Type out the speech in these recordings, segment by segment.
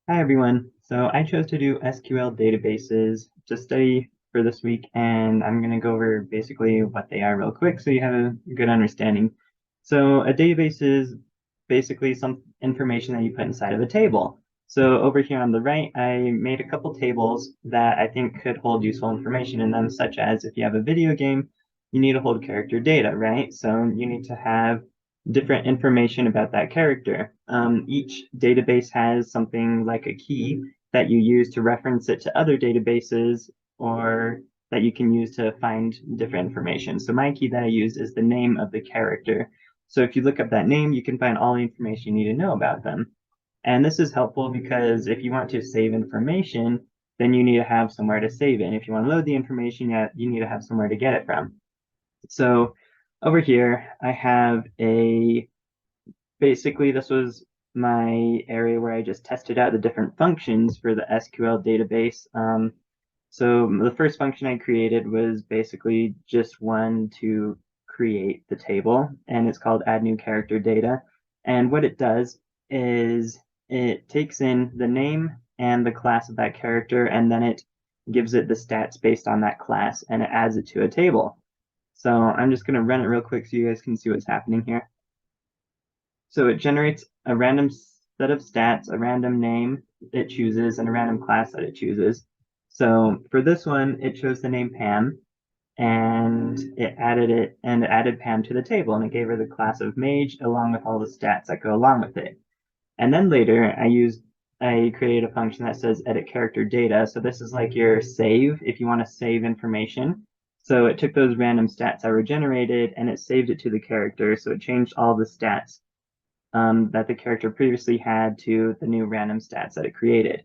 Hi everyone. So I chose to do SQL databases to study for this week, and I'm going to go over basically what they are real quick so you have a good understanding. So a database is basically some information that you put inside of a table. So over here on the right, I made a couple tables that I think could hold useful information in them, such as if you have a video game, you need to hold character data, right? So you need to have different information about that character. Each database has something like a key that you use to reference it to other databases or that you can use to find different information. So my key that I use is the name of the character. So if you look up that name, you can find all the information you need to know about them. And this is helpful because if you want to save information, then you need to have somewhere to save it. And if you want to load the information, you need to have somewhere to get it from. So over here, I have basically this was my area where I just tested out the different functions for the SQL database. So the first function I created was basically just one to create the table, and it's called add new character data. And what it does is it takes in the name and the class of that character, and then it gives it the stats based on that class, and it adds it to a table. So I'm just going to run it real quick so you guys can see what's happening here. So it generates a random set of stats, a random name it chooses, and a random class that it chooses. So for this one, it chose the name Pam, and it added Pam to the table, and it gave her the class of mage along with all the stats that go along with it. And then later, I created a function that says edit character data. So this is like your save if you want to save information. So it took those random stats that were generated and it saved it to the character. So it changed all the stats that the character previously had to the new random stats that it created.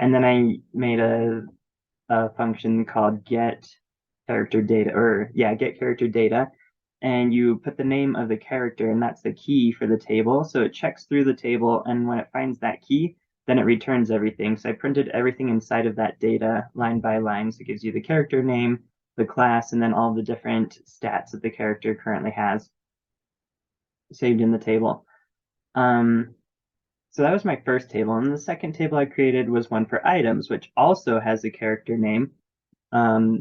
And then I made a function called get character data, get character data. And you put the name of the character, and that's the key for the table. So it checks through the table, and when it finds that key, then it returns everything. So I printed everything inside of that data line by line. So it gives you the character name, the class, and then all the different stats that the character currently has saved in the table. So that was my first table. And the second table I created was one for items, which also has a character name.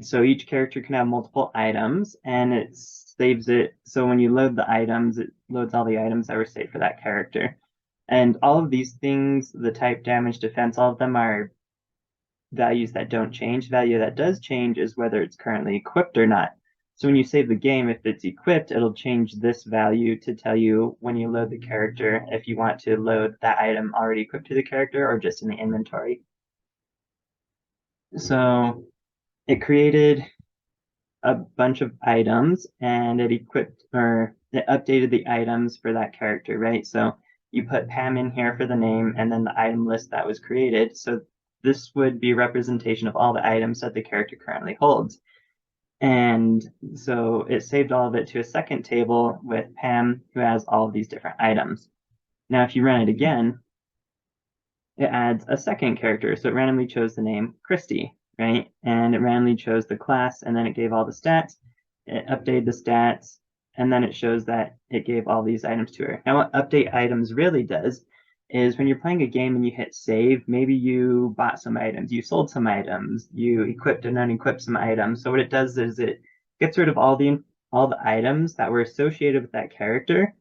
So each character can have multiple items and it saves it. So when you load the items, it loads all the items that were saved for that character. And all of these things, the type, damage, defense, all of them are values that don't change. Value that does change is whether it's currently equipped or not. So when you save the game, if it's equipped, it'll change this value to tell you when you load the character if you want to load that item already equipped to the character or just in the inventory. So it created a bunch of items and it equipped or it updated the items for that character, right? So you put Pam in here for the name and then the item list that was created. So this would be representation of all the items that the character currently holds. And so it saved all of it to a second table with Pam, who has all of these different items. Now, if you run it again, it adds a second character. So it randomly chose the name Christy, right? And it randomly chose the class, and then it gave all the stats. It updated the stats, and then it shows that it gave all these items to her. Now, what update items really does is when you're playing a game and you hit save, maybe you bought some items, you sold some items, you equipped and unequipped some items. So what it does is it gets rid of all the items that were associated with that character,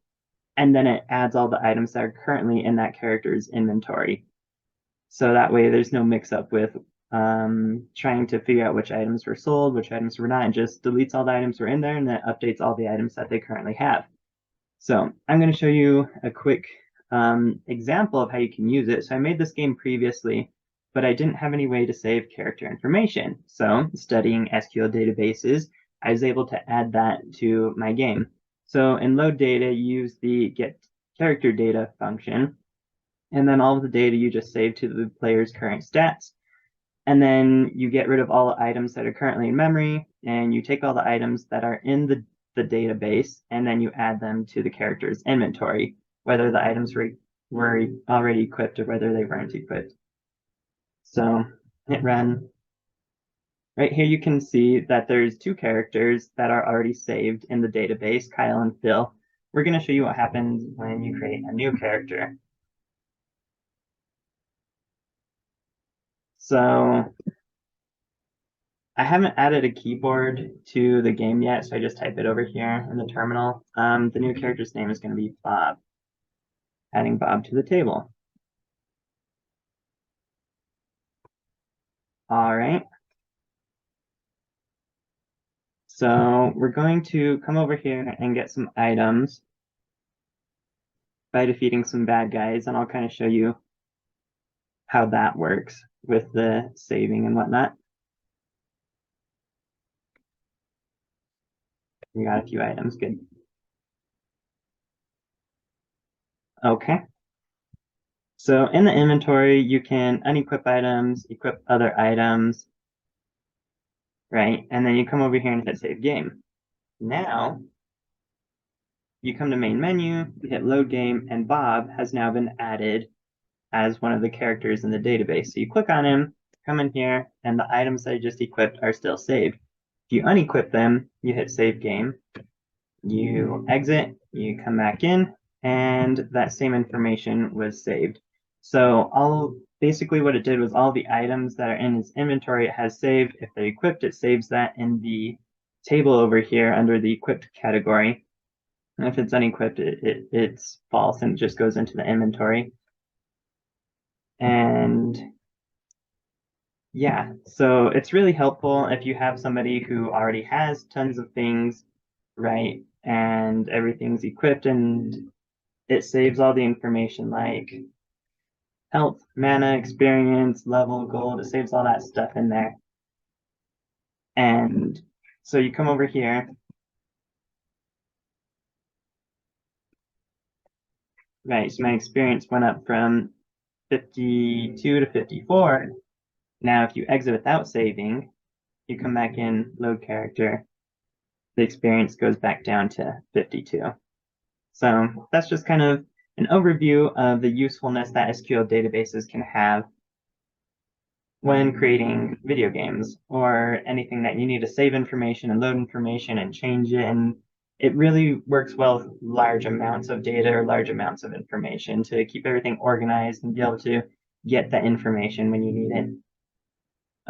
and then it adds all the items that are currently in that character's inventory. So that way there's no mix up with trying to figure out which items were sold, which items were not. It just deletes all the items that were in there and then updates all the items that they currently have. So I'm going to show you a quick example of how you can use it. So I made this game previously, but I didn't have any way to save character information. So studying SQL databases, I was able to add that to my game. So in load data, use the get character data function, and then all of the data you just save to the player's current stats. And then you get rid of all the items that are currently in memory, and you take all the items that are in the database, and then you add them to the character's inventory, whether the items were already equipped or whether they weren't equipped. So hit run. Right here you can see that there's two characters that are already saved in the database, Kyle and Phil. We're going to show you what happens when you create a new character. So I haven't added a keyboard to the game yet, so I just type it over here in the terminal. The new character's name is going to be Bob. Adding Bob to the table. All right. So we're going to come over here and get some items by defeating some bad guys, and I'll kind of show you how that works with the saving and whatnot. We got a few items, good. Okay. So in the inventory, you can unequip items, equip other items, right? And then you come over here and hit save game. Now, you come to main menu, hit load game, and Bob has now been added as one of the characters in the database. So you click on him, come in here, and the items that I just equipped are still saved. If you unequip them, you hit save game, you exit, you come back in, and that same information was saved. So basically what it did was all the items that are in its inventory it has saved. If they're equipped, it saves that in the table over here under the equipped category. And if it's unequipped, it's false and it just goes into the inventory. And yeah, so it's really helpful if you have somebody who already has tons of things, right? And everything's equipped and it saves all the information like health, mana, experience, level, gold. It saves all that stuff in there. And so you come over here, right? So my experience went up from 52 to 54. Now, if you exit without saving, you come back in, load character, the experience goes back down to 52. So that's just kind of an overview of the usefulness that SQL databases can have when creating video games or anything that you need to save information and load information and change it. And it really works well with large amounts of data or large amounts of information to keep everything organized and be able to get that information when you need it.